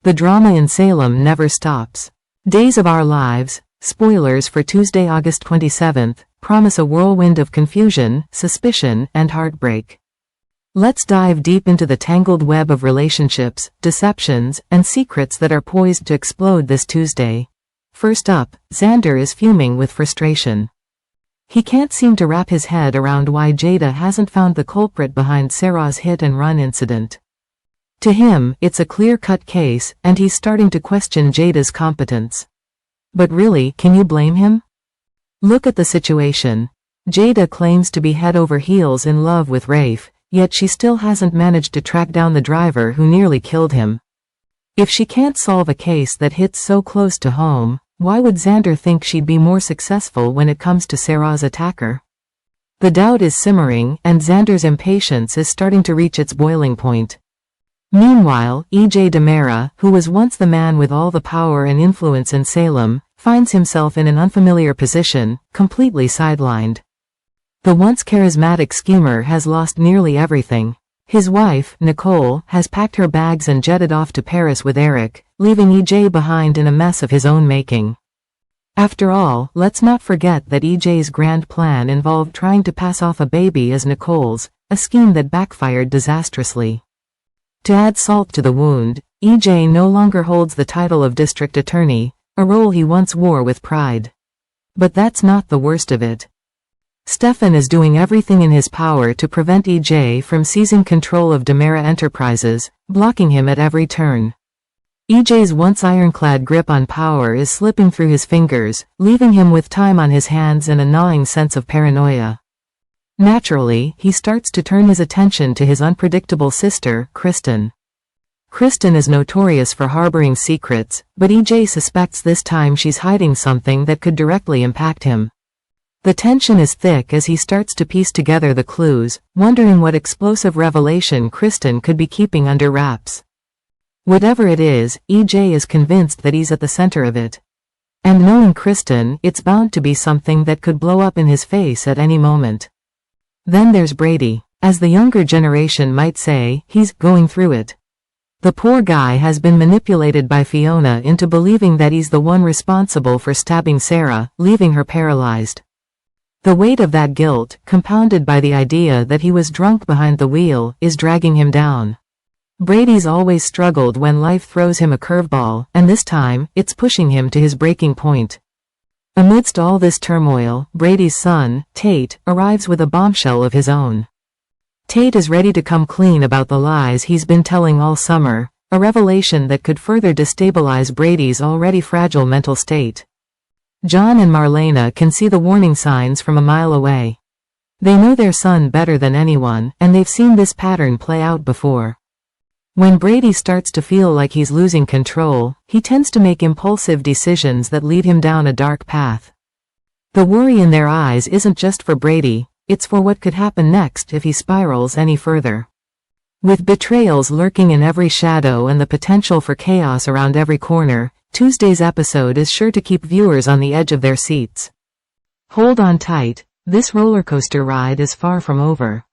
The drama in Salem never stops. Days of Our Lives, spoilers for Tuesday, August 27th, promise a whirlwind of confusion, suspicion, and heartbreak. Let's dive deep into the tangled web of relationships, deceptions, and secrets that are poised to explode this Tuesday. First up, Xander is fuming with frustration. He can't seem to wrap his head around why Jada hasn't found the culprit behind Sarah's hit-and-run incident. To him, it's a clear-cut case, and he's starting to question Jada's competence. But really, can you blame him? Look at the situation. Jada claims to be head over heels in love with Rafe, yet she still hasn't managed to track down the driver who nearly killed him. If she can't solve a case that hits so close to home, why would Xander think she'd be more successful when it comes to Sarah's attacker? The doubt is simmering, and Xander's impatience is starting to reach its boiling point. Meanwhile, DiMera, who was once the man with all the power and influence in Salem, finds himself in an unfamiliar position, completely sidelined. The once charismatic schemer has lost nearly everything. His wife, Nicole, has packed her bags and jetted off to Paris with Eric, leaving EJ behind in a mess of his own making. After all, let's not forget that EJ's grand plan involved trying to pass off a baby as Nicole's, a scheme that backfired disastrously. To add salt to the wound, EJ no longer holds the title of district attorney, a role he once wore with pride. But that's not the worst of it. Stefan is doing everything in his power to prevent EJ from seizing control of DiMera Enterprises, blocking him at every turn. EJ's once ironclad grip on power is slipping through his fingers, leaving him with time on his hands and a gnawing sense of paranoia. Naturally, he starts to turn his attention to his unpredictable sister, Kristen. Kristen is notorious for harboring secrets, but EJ suspects this time she's hiding something that could directly impact him. The tension is thick as he starts to piece together the clues, wondering what explosive revelation Kristen could be keeping under wraps. Whatever it is, EJ is convinced that he's at the center of it. And knowing Kristen, it's bound to be something that could blow up in his face at any moment. Then there's Brady. As the younger generation might say, he's going through it. The poor guy has been manipulated by Fiona into believing that he's the one responsible for stabbing Sarah, leaving her paralyzed. The weight of that guilt, compounded by the idea that he was drunk behind the wheel, is dragging him down. Brady's always struggled when life throws him a curveball, and this time, it's pushing him to his breaking point. Amidst all this turmoil, Brady's son, Tate, arrives with a bombshell of his own. Tate is ready to come clean about the lies he's been telling all summer, a revelation that could further destabilize Brady's already fragile mental state. John and Marlena can see the warning signs from a mile away. They know their son better than anyone, and they've seen this pattern play out before. When Brady starts to feel like he's losing control, he tends to make impulsive decisions that lead him down a dark path. The worry in their eyes isn't just for Brady, it's for what could happen next if he spirals any further. With betrayals lurking in every shadow and the potential for chaos around every corner, Tuesday's episode is sure to keep viewers on the edge of their seats. Hold on tight, this rollercoaster ride is far from over.